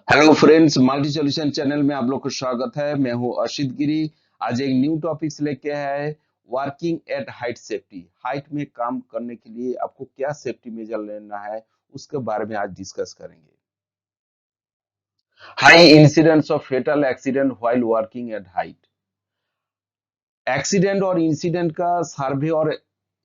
Hello friends, multi solution channel में आप लोग को स्वागत है। मैं हूं अर्शित गिरी। आज एक न्यू टॉपिक लेके आया है, working at height safety. Height में काम करने के लिए आपको क्या सेफ्टी मेजर लेना है, उसके बारे में आज डिस्कस करेंगे। High incidence of fatal accident while working at height. Accident और इंसिडेंट का सर्वे और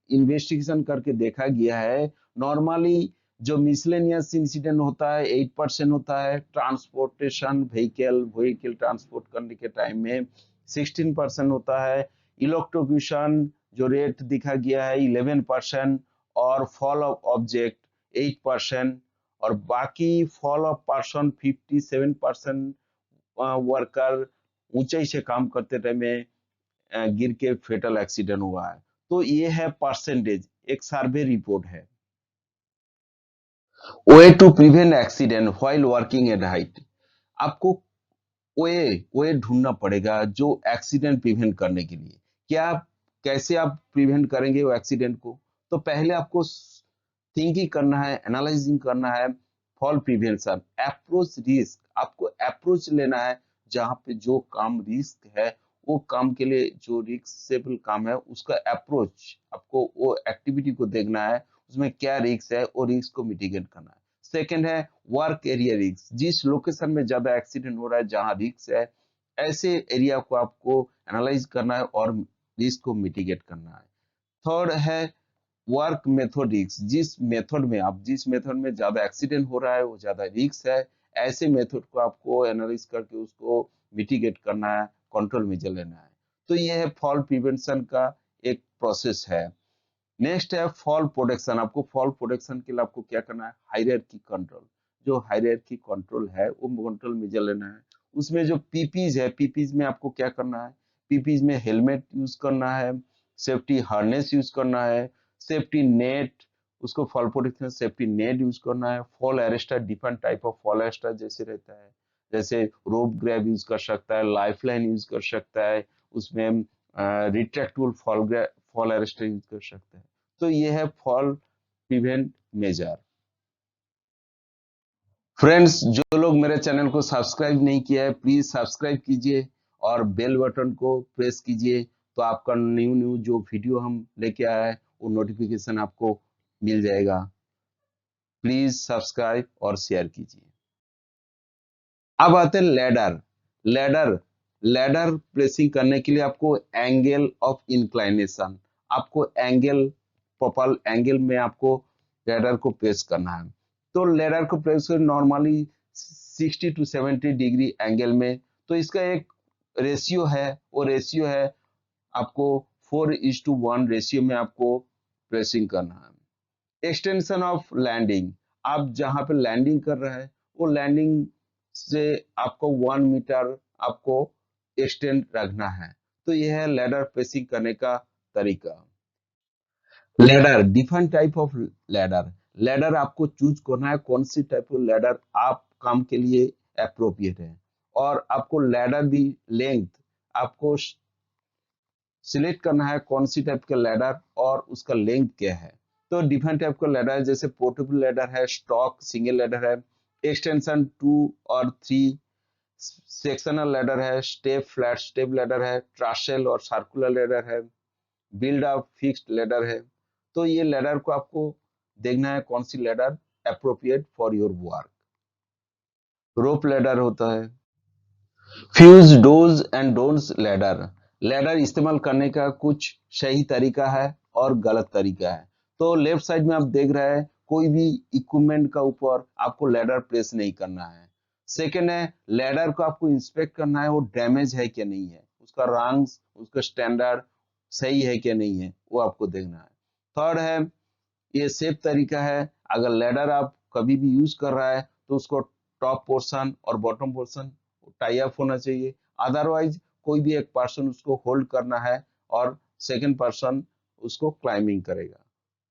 इन्वेस्टिगेशन करके देखा गया है। नॉर्मली जो मिसलेनियस इंसिडेंट होता है 8% होता है। ट्रांसपोर्टेशन व्हीकल ट्रांसपोर्ट करने के टाइम में 16% होता है। इलेक्ट्रोक्यूशन जो रेट दिखा गया है 11%। और फॉल ऑफ ऑब्जेक्ट 8%। और बाकी फॉल ऑफ पर्सन 57%। वर्कर ऊंचाई से काम करते टाइम में गिर के फेटल एक्सीडेंट हुआ है। तो ये है परसेंटेज, एक सर्वे रिपोर्ट है। Way to prevent accident while working at height. आपको वे वे ढूंढना पड़ेगा जो एक्सीडेंट प्रिवेंट करने के लिए। क्या कैसे आप प्रिवेंट करेंगे वो एक्सीडेंट को? तो पहले आपको थिंकिंग करना है, एनालाइजिंग करना है। फॉल प्रिवेंशन, अप्रोच रिस्क, आपको अप्रोच लेना है। जहां पे जो काम रिस्क है, वो काम के लिए जो रिस्केबल काम है उसका अप्रोच, आपको वो एक्टिविटी को देखना है, उसमें क्या रिस्क है और रिस्क को मिटिगेट करना है। सेकंड है वर्क एरिया रिस्क। जिस लोकेशन में ज्यादा एक्सीडेंट हो रहा है, जहां रिस्क है, ऐसे एरिया को आपको एनालाइज करना है और रिस्क को मिटिगेट करना है। थर्ड है वर्क मेथोडिक्स। जिस मेथड में ज्यादा एक्सीडेंट हो रहा है, वो ज्यादा रिस्क है, ऐसे मेथड को आपको एनालाइज करके उसको मिटिगेट करना है, कंट्रोल मेजर लेना है। तो ये है फॉल प्रिवेंशन का एक प्रोसेस है। नेक्स्ट है फॉल प्रोटेक्शन। आपको फॉल प्रोटेक्शन के लिए आपको क्या करना है? Hierarchy control. जो हायरार्की कंट्रोल है वो कंट्रोल मेजर लेना है। उसमें जो पीपीज है, पीपीज में आपको क्या करना है? पीपीज में हेलमेट यूज करना है, सेफ्टी हार्नेस यूज करना है, सेफ्टी नेट, उसको fall protection safety net use करना है। Fall arrester, different type of fall arrester जैसे रहता है, जैसे रोप ग्रैब यूज कर सकता है, लाइफलाइन यूज कर सकता है, उसमें रिट्रैक्टेबल फॉल अरेस्टर यूज कर सकता है। तो ये है फॉल प्रिवेंट मेजर। फ्रेंड्स, जो लोग मेरे चैनल को सब्सक्राइब नहीं किया है, प्लीज सब्सक्राइब कीजिए और बेल बटन को प्रेस कीजिए। तो आपका न्यू न्यू जो वीडियो हम लेके आया है वो नोटिफिकेशन आपको मिल जाएगा। प्लीज सब्सक्राइब और शेयर कीजिए। अब आते हैं लैडर। लैडर लैडर प्रेसिंग करने के लिए आपको एंगल ऑफ इंक्लाइनेशन, आपको एंगल, प्रोपर एंगल में आपको लैडर को प्रेस करना है। तो लैडर को प्रेस कर नॉर्मली 60 to 70 डिग्री एंगल में। तो इसका एक रेशियो है, वो रेशियो है आपको 4:1 रेशियो में आपको प्रेसिंग करना है। एक्सटेंशन ऑफ लैंडिंग, आप जहां पे लैंडिंग कर रहे हैं वो लैंडिंग से आपको 1 मीटर आपको एक्सटेंड रखना है। तो यह है लैडर प्रेसिंग करने का तरीका। Ladder, different type of ladder. Ladder आपको चूज करना है कौन सी टाइप ऑफ लैडर आप काम के लिए अप्रोप्रिएट है। और आपको लैडर भी लेंथ आपको सिलेक्ट करना है, कौन सी टाइप का लैडर और उसका लेंथ क्या है। तो डिफरेंट टाइप का लैडर है, जैसे पोर्टेबल लैडर है, स्टॉक सिंगल लैडर है, एक्सटेंशन 2 और 3, सेक्शनल लैडर है, स्टेप फ्लैट स्टेप लैडर है, ट्रासल और सर्कुलर लैडर है, बिल्ड अप फिक्स्ड लैडर है। तो ये लैडर को आपको देखना है कौन सी ladder appropriate for your work. Rope ladder होता है। फ्यूज dos and don'ts ladder. Ladder इस्तेमाल करने का कुछ सही तरीका है और गलत तरीका है। तो लेफ्ट साइड में आप देख रहे हैं, कोई भी इक्विपमेंट का ऊपर आपको लैडर प्रेस नहीं करना है। सेकेंड है लैडर को आपको इंस्पेक्ट करना है, वो डैमेज है क्या नहीं है, उसका रंग, उसका स्टैंडर्ड सही है क्या नहीं है, वो आपको देखना है। थर्ड है, ये सेफ तरीका है। अगर लैडर आप कभी भी यूज कर रहा है तो उसको टॉप पोर्शन और बॉटम पोर्शन टाई अप होना चाहिए। अदरवाइज कोई भी एक पर्सन उसको होल्ड करना है और सेकंड पर्सन उसको क्लाइंबिंग करेगा।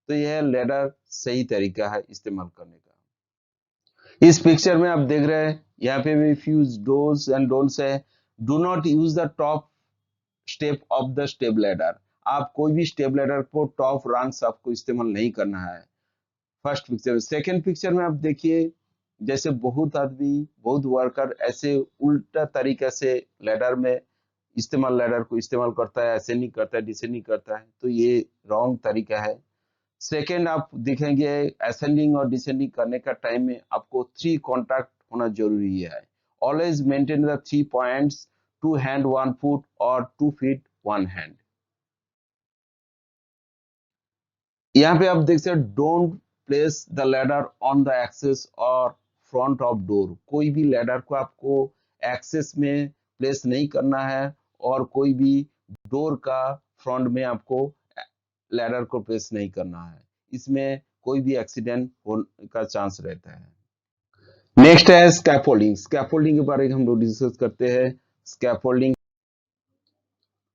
तो यह लैडर सही तरीका है इस्तेमाल करने का। इस पिक्चर में आप देख रहे हैं, यहाँ पे भी फ्यूज डोज एंड डोंट्स है। Do not use the top step of the step ladder. आप कोई भी स्टेप लैडर को टॉप रंग्स आपको इस्तेमाल नहीं करना है। फर्स्ट पिक्चर में। सेकंड पिक्चर में आप देखिए, जैसे बहुत आदमी, बहुत वर्कर ऐसे उल्टा तरीके से लैडर में लैडर को इस्तेमाल करता है, ऐसे नहीं करता है, डिसेंडिंग करता है, तो ये रॉन्ग तरीका है। सेकेंड, आप देखेंगे असेंडिंग और डिसेंडिंग करने का टाइम में आपको 3 कॉन्टैक्ट होना जरूरी है। Always maintain the 3 points, 2 hand 1 foot और 2 फीट 1 हैंड। यहाँ पे आप देख सकते don't place the ladder on the access और फ्रंट ऑफ डोर। कोई भी लैडर को आपको एक्सेस में प्लेस नहीं करना है और कोई भी डोर का फ्रंट में आपको लैडर को प्लेस नहीं करना है, इसमें कोई भी एक्सीडेंट होने का चांस रहता है। नेक्स्ट है स्कैफोल्डिंग। स्कैफोल्डिंग के बारे में हम लोग डिस्कस करते हैं। Scaffolding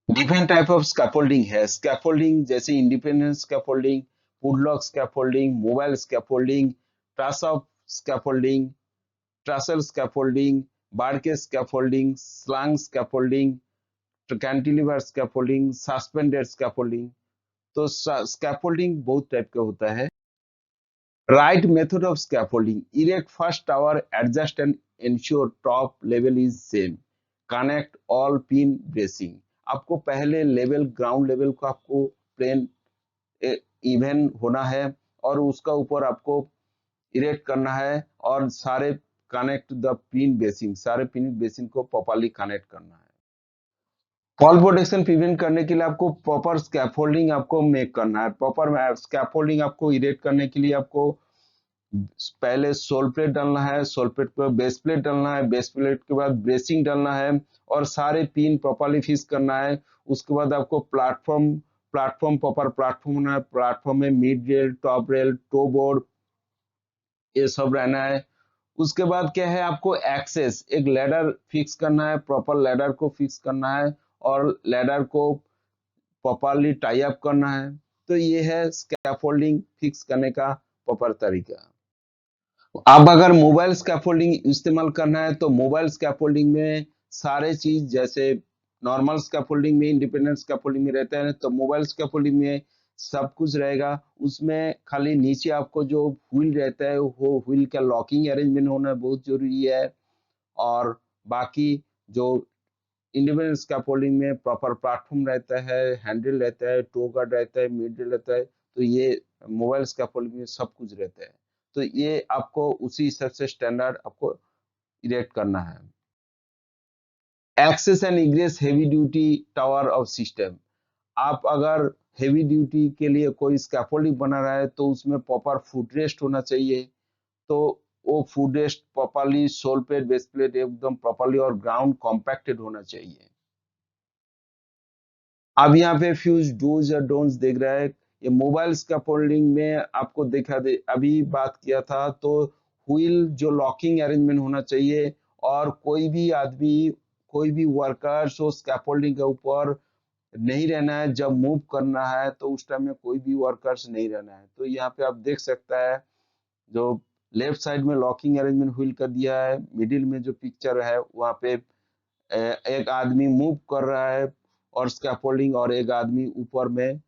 different type of scaffolding है। स्कैफोल्डिंग जैसे independent scaffolding, putlog scaffolding, mobile scaffolding, truss of scaffolding, trestle scaffolding, बारके scaffolding, slung scaffolding, cantilever scaffolding, suspended scaffolding. तो स्कैफोल्डिंग बहुत टाइप का होता है। Right method of scaffolding: erect first tower, adjust and ensure top level is same, connect all pin bracing. आपको पहले level, ground level को आपको प्लेन इवन होना है और उसका ऊपर आपको इरेक्ट करना है और सारे कनेक्ट द पिन बेसिंग, सारे पिन बेसिंग को प्रॉपर्ली कनेक्ट करना है। फॉल प्रोटेक्शन प्रिवेंट करने के लिए आपको प्रॉपर स्कैफोल्डिंग आपको मेक करना है। प्रॉपर स्कैफोल्डिंग आपको इरेक्ट करने के लिए आपको पहले सोल प्लेट डालना है, सोल प्लेट पर बेस प्लेट डालना है, बेस प्लेट के बाद ब्रेसिंग डालना है और सारे पिन प्रॉपर्ली फिक्स करना है। उसके बाद आपको प्लेटफॉर्म प्लेटफॉर्म प्रॉपर प्लेटफॉर्म होना है। प्लेटफॉर्म में mid rail, top rail, toe board, ये सब रहना है। उसके बाद क्या है, आपको एक्सेस एक लैडर फिक्स करना है, प्रॉपर लैडर को फिक्स करना है और लैडर को प्रॉपरली टाई अप करना है। तो ये है स्कैफोल्डिंग फिक्स करने का प्रॉपर तरीका। अब अगर मोबाइल स्कैफोल्डिंग इस्तेमाल करना है तो मोबाइल स्कैफोल्डिंग में सारे चीज जैसे नॉर्मल स्कैफोल्डिंग में, इंडिपेंडेंट स्कैफोल्डिंग में रहते हैं, तो मोबाइल स्कैफोल्डिंग में सब कुछ रहेगा। उसमें खाली नीचे आपको जो व्हील रहता है वो व्हील का लॉकिंग अरेंजमेंट होना बहुत जरूरी है। और बाकी जो इंडिपेंडेंट स्कैफोल्डिंग में प्रॉपर प्लेटफॉर्म रहता है, हैंडल रहता है, टो गार्ड रहता है, मिड रहता है, तो ये मोबाइल स्कैफोल्डिंग में सब कुछ रहता है। तो ये आपको उसी हिसाब से स्टैंडर्ड आपको इरेक्ट करना है। Access and egress heavy duty tower of system: आप अगर हेवी ड्यूटी के लिए कोई स्कैफोल्डिंग बना रहा है तो उसमें प्रॉपर फुट रेस्ट होना चाहिए। तो वो foot rest properly, soul plate, base plate एकदम प्रॉपरली और ग्राउंड कॉम्पैक्टेड होना चाहिए। अब यहाँ पे फ्यूज डूज और डोंट्स देख रहा है। ये मोबाइल स्कैफोल्डिंग में आपको देखा दे अभी बात किया था, तो व्हील जो लॉकिंग अरेंजमेंट होना चाहिए और कोई भी आदमी, कोई भी वर्कर्स हो स्कैफोल्डिंग के ऊपर नहीं रहना है। जब मूव करना है तो उस टाइम में कोई भी वर्कर्स नहीं रहना है। तो यहाँ पे आप देख सकता है जो लेफ्ट साइड में लॉकिंग अरेंजमेंट व्हील का दिया है, मिडिल में जो पिक्चर है वहाँ पे एक आदमी मूव कर रहा है और स्कैफोल्डिंग और एक आदमी ऊपर में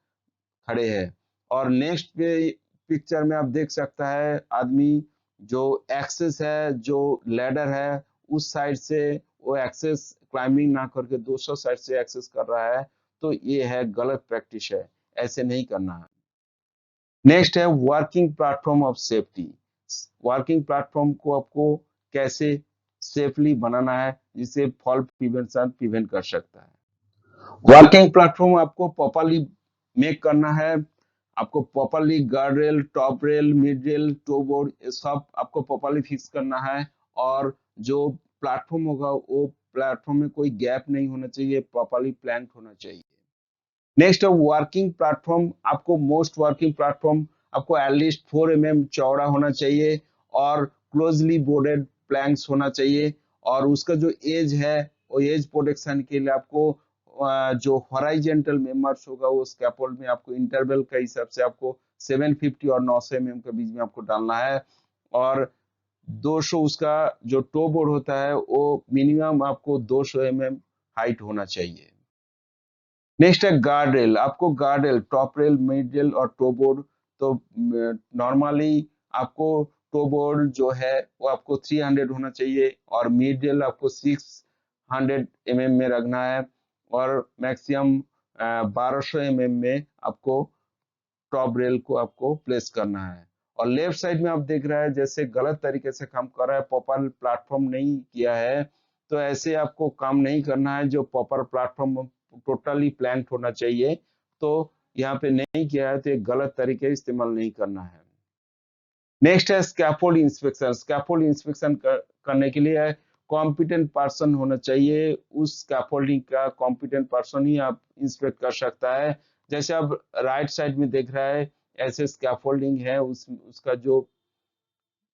खड़े हैं। और नेक्स्ट पे पिक्चर में आप देख सकता है आदमी जो एक्सेस है, जो लैडर है उस साइड से वो एक्सेस क्लाइंबिंग ना करके दूसरा साइड से एक्सेस कर रहा है। तो ये है गलत प्रैक्टिस है, ऐसे नहीं करना है। नेक्स्ट है working platform of safety. Working platform को आपको कैसे सेफली बनाना है जिससे फॉल प्रिवेंशन प्रिवेंट कर सकता है। वर्किंग प्लेटफॉर्म आपको प्रॉपरली मेक करना है। आपको properly guard rail, top rail, mid rail, toe board ये सब आपको प्रॉपरली फिक्स करना है। और जो प्लेटफॉर्म होगा वो प्लेटफॉर्म में कोई गैप नहीं होना चाहिए, प्रॉपरली प्लान होना चाहिए। नेक्स्ट वर्किंग प्लेटफॉर्म, आपको मोस्ट वर्किंग प्लेटफॉर्म आपको एटलीस्ट 4 mm चौड़ा होना चाहिए और क्लोजली बोर्डेड प्लैंक्स होना चाहिए। और उसका जो एज है वो एज प्रोटेक्शन के लिए आपको जो हॉराइजेंटल मेंबर्स होगा वो स्कैफोल्ड में आपको इंटरवल के हिसाब से आपको 750 और 900 mm के बीच में आपको डालना है। और 200 उसका जो टो बोर्ड होता है वो मिनिमम आपको 200 mm हाइट होना चाहिए। नेक्स्ट है गार्ड रेल। आपको guard rail, top rail, mid rail और टो बोर्ड, तो नॉर्मली आपको टो बोल्ट जो है वो आपको 300 होना चाहिए और मिडल आपको 600 में रखना है और मैक्सिमम 1200 में आपको टॉप रेल को आपको प्लेस करना है। और लेफ्ट साइड में आप देख रहे हैं जैसे गलत तरीके से काम कर रहा है, प्रॉपर प्लेटफॉर्म नहीं किया है, तो ऐसे आपको काम नहीं करना है। जो प्रॉपर प्लेटफॉर्म टोटली प्लान होना चाहिए, तो यहाँ पे नहीं किया है तो एक गलत तरीके इस्तेमाल नहीं करना है। नेक्स्ट है स्कैफोल्ड इंस्पेक्शन। स्कैफोल्ड इंस्पेक्शन करने के लिए कॉम्पिटेंट पर्सन होना चाहिए। उस स्कैफोल्डिंग का कॉम्पिटेंट पर्सन ही आप इंस्पेक्ट कर सकता है। जैसे आप राइट साइड में देख रहा है ऐसे स्कैफोल्डिंग है, उसका जो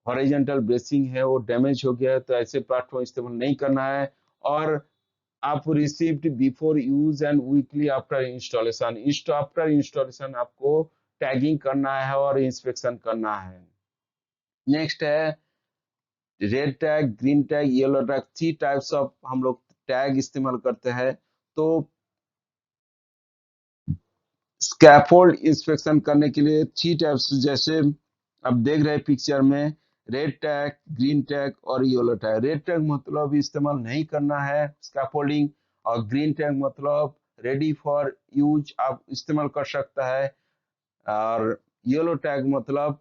हॉरिजॉन्टल ब्रेसिंग है वो डैमेज हो गया है, तो ऐसे प्लेटफॉर्म इस्तेमाल नहीं करना है। और आप received before use and weekly after installation. After installation आपको टैगिंग करना है और इंस्पेक्शन करना है। नेक्स्ट है red tag, green tag, yellow tag. 3 types of हम लोग टैग इस्तेमाल करते हैं। तो स्कैफोल्ड इंस्पेक्शन करने के लिए 3 टाइप्स, जैसे आप देख रहे हैं पिक्चर में, रेड टैग, ग्रीन टैग और येलो टैग। रेड टैग मतलब इस्तेमाल नहीं करना है स्कैफोल्डिंग, और ग्रीन टैग मतलब रेडी फॉर यूज, आप इस्तेमाल कर सकता है। और येलो टैग मतलब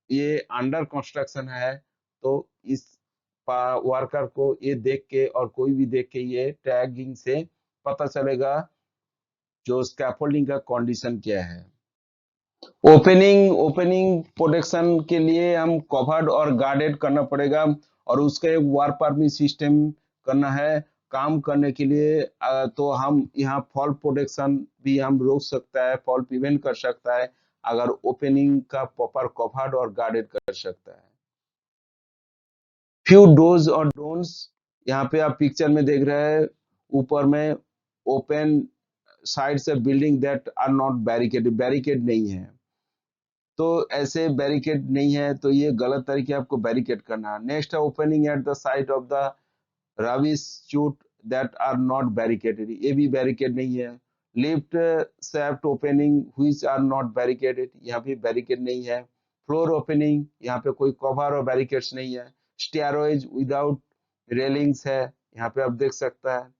ये अंडर कंस्ट्रक्शन है, तो इस वर्कर को ये देख के और कोई भी देख के ये टैगिंग से पता चलेगा जो स्कैफोल्डिंग का कंडीशन क्या है। ओपनिंग प्रोटेक्शन के लिए हम कवर्ड और गार्डेड करना पड़ेगा, और उसका एक वार परमिट सिस्टम करना है। काम करने के लिए तो हम यहाँ फॉल प्रोटेक्शन भी हम रोक सकता है, फॉल प्रिवेंट कर सकता है अगर ओपनिंग का प्रॉपर कवर्ड और गार्डेड कर सकता है। फ्यू डोज और डोंट्स, यहाँ पे आप पिक्चर में देख रहे हैं ऊपर में, ओपन साइड से building that are not barricaded, barricade नहीं है, तो ऐसे बैरिकेड नहीं है तो ये गलत तरीके आपको बैरिकेड करना है। नेक्स्ट है opening at the side of the rubbish chute that are not barricaded, ये भी बैरिकेड नहीं है। Lift shaft opening which are not barricaded, यहाँ भी बैरिकेड नहीं है। फ्लोर ओपनिंग, यहाँ पे कोई कवर और बैरिकेड्स नहीं है। स्टेयरवेज विदाउट रेलिंग्स है, यहाँ पे आप देख सकता है।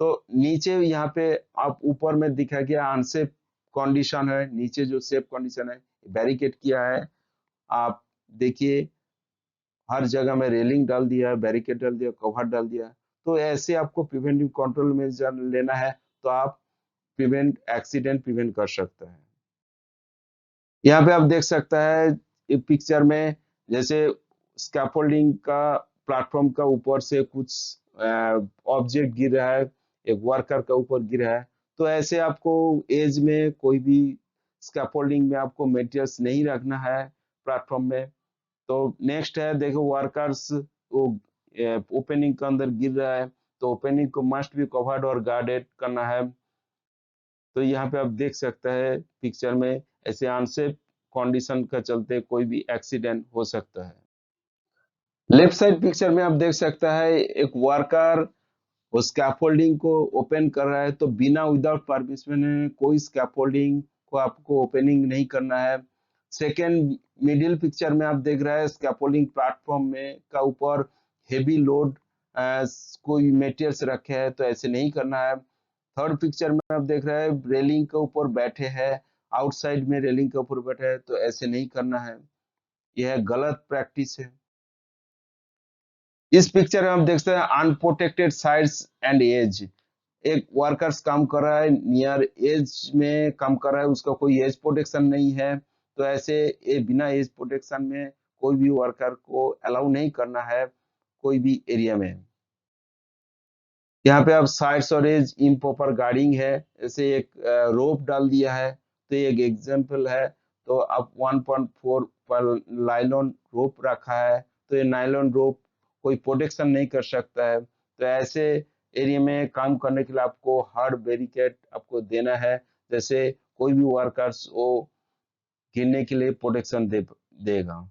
तो नीचे यहाँ पे आप ऊपर में दिखा गया अनसेफ कंडीशन है, नीचे जो सेफ कंडीशन है बैरिकेड किया है। आप देखिए हर जगह में रेलिंग डाल दिया है, बैरिकेड डाल दिया, कवर डाल दिया। तो ऐसे आपको प्रिवेंटिव कंट्रोल मेजर लेना है, तो आप एक्सीडेंट प्रिवेंट कर सकते हैं। यहाँ पे आप देख सकता है पिक्चर में, जैसे स्कैफोल्डिंग का प्लेटफॉर्म का ऊपर से कुछ ऑब्जेक्ट गिर रहा है, एक वर्कर का ऊपर गिरा है, तो ऐसे आपको एज में कोई भी स्कैफोल्डिंग में आपको मटेरियल्स नहीं रखना है प्लेटफॉर्म में। तो नेक्स्ट है देखो वर्कर्स वो ओपनिंग के अंदर गिर रहा है, तो ओपनिंग को मस्ट भी कवर्ड और गार्डेड करना है। तो यहाँ पे आप देख सकते हैं पिक्चर में ऐसे अनसेफ कंडीशन का चलते कोई भी एक्सीडेंट हो सकता है। लेफ्ट साइड पिक्चर में आप देख सकता है एक वर्कर वो स्कैफोल्डिंग को ओपन कर रहा है, तो बिना विदाउट परमिशन कोई स्कैफोल्डिंग को आपको ओपनिंग नहीं करना है। सेकेंड मिडिल पिक्चर में आप देख रहे हैं स्कैफोल्डिंग प्लेटफॉर्म में का ऊपर हेवी लोड कोई मटेरियल्स रखे हैं, तो ऐसे नहीं करना है। थर्ड पिक्चर में आप देख रहे हैं रेलिंग के ऊपर बैठे हैं, आउटसाइड में रेलिंग के ऊपर बैठे हैं, तो ऐसे नहीं करना है, यह गलत प्रैक्टिस है। इस पिक्चर में हम देखते हैं अनप्रोटेक्टेड साइड्स एंड एज। एक वर्कर्स काम कर रहा है, नियर एज में काम कर रहा है, उसका कोई एज प्रोटेक्शन नहीं है, तो ऐसे ये बिना एज प्रोटेक्शन में कोई भी वर्कर को अलाउ नहीं करना है कोई भी एरिया में। यहाँ पे आप साइड्स और एज इम्प्रॉपर गार्डिंग है, जैसे एक रोप डाल दिया है, तो ये एक एग्जांपल है। तो आप 1.4 पर नायलॉन रोप रखा है, तो ये नायलॉन रोप कोई प्रोटेक्शन नहीं कर सकता है, तो ऐसे एरिया में काम करने के लिए आपको हार्ड बैरिकेड आपको देना है, जैसे कोई भी वर्कर्स वो गिरने के लिए प्रोटेक्शन देगा।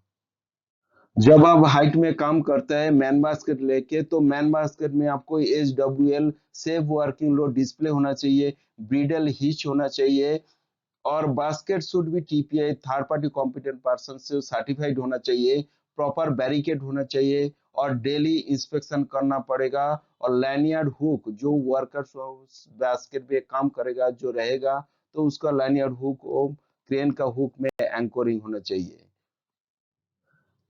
जब आप हाइट में काम करते हैं मैन बास्केट लेके, तो मैन बास्केट में आपको HWL safe working load display होना चाहिए, ब्रिडल हिच होना चाहिए, और बास्केट शुड भी TPI third party competent person से सर्टिफाइड होना चाहिए। प्रॉपर बैरिकेड होना चाहिए और डेली इंस्पेक्शन करना पड़ेगा। और लैनियर्ड हुक जो वर्कर्स बास्केट पे काम करेगा जो रहेगा, तो उसका लैनियर्ड हुक क्रेन का हुक में एंकरिंग होना चाहिए।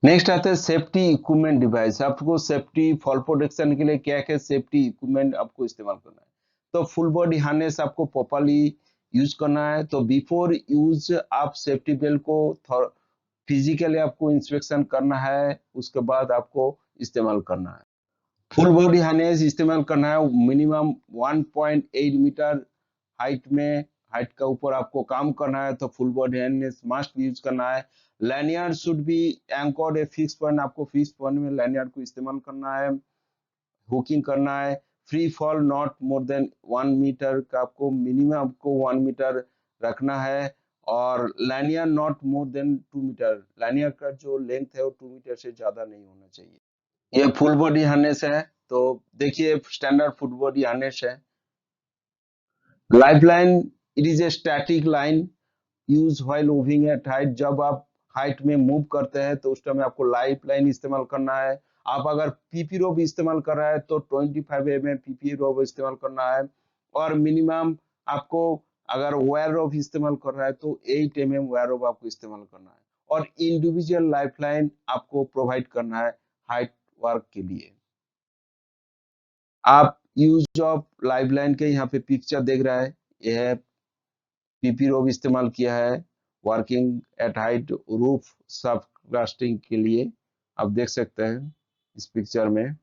नेक्स्ट आता है सेफ्टी इक्विपमेंट डिवाइस। आपको सेफ्टी फॉल प्रोटेक्शन के लिए क्या क्या सेफ्टी इक्विपमेंट आपको इस्तेमाल करना है। तो फुल बॉडी हार्नेस आपको प्रॉपर्ली यूज करना है। तो बिफोर यूज आप सेफ्टी बेल्ट को फिजिकली आपको इंस्पेक्शन करना है, उसके बाद आपको इस्तेमाल करना है। फुल बॉडी हार्नेस इस्तेमाल करना है मिनिमम 1.8 मीटर हाइट का ऊपर आपको काम करना है, तो full body harness must use करना है। Lanyard should be anchored a fix point, आपको फिक्स पॉइंट में लैनियर्ड को इस्तेमाल करना है, हुकिंग करना है। Free fall not more than 1 metre का आपको मिनिमम आपको 1 मीटर रखना है। और lanyard not more than 2 metre, lanyard का जो लेंथ है वो 2 मीटर से ज्यादा नहीं होना चाहिए। ये फुल बॉडी हार्नेस है। तो देखिए स्टैंडर्ड फुल बॉडी हार्नेस है। Lifeline, it is a static line use while moving at height. जब आप हाइट में मूव करते हैं तो उस टाइम आपको लाइफ लाइन इस्तेमाल करना है। आप अगर पीपी रोप इस्तेमाल कर रहा है तो 25 mm पीपी रोप इस्तेमाल करना है। और मिनिमम आपको अगर वायर रोप इस्तेमाल कर रहा है तो 8 mm वायर रोप आपको इस्तेमाल करना है। और इंडिविजुअल लाइफ लाइन आपको प्रोवाइड करना है हाइट वर्क के लिए। आप यूज ऑफ लाइफ लाइन के यहाँ पे पिक्चर देख रहा है, यह पीपी रोप इस्तेमाल किया है वर्किंग एट हाइट रूफ सब कास्टिंग के लिए। आप देख सकते हैं इस पिक्चर में।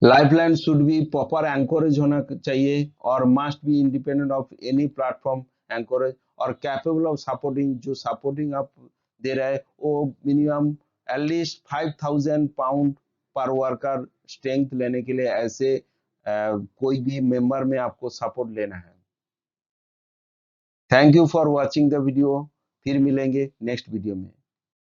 Lifeline should be proper anchorage होना चाहिए और must be independent of any platform anchorage और कैपेबल ऑफ सपोर्टिंग। जो सपोर्टिंग आप दे रहे हैं वो minimum at least 5000 pound per worker strength लेने के लिए ऐसे कोई भी मेंबर में आपको सपोर्ट लेना है। Thank you for watching the video. फिर मिलेंगे नेक्स्ट वीडियो में।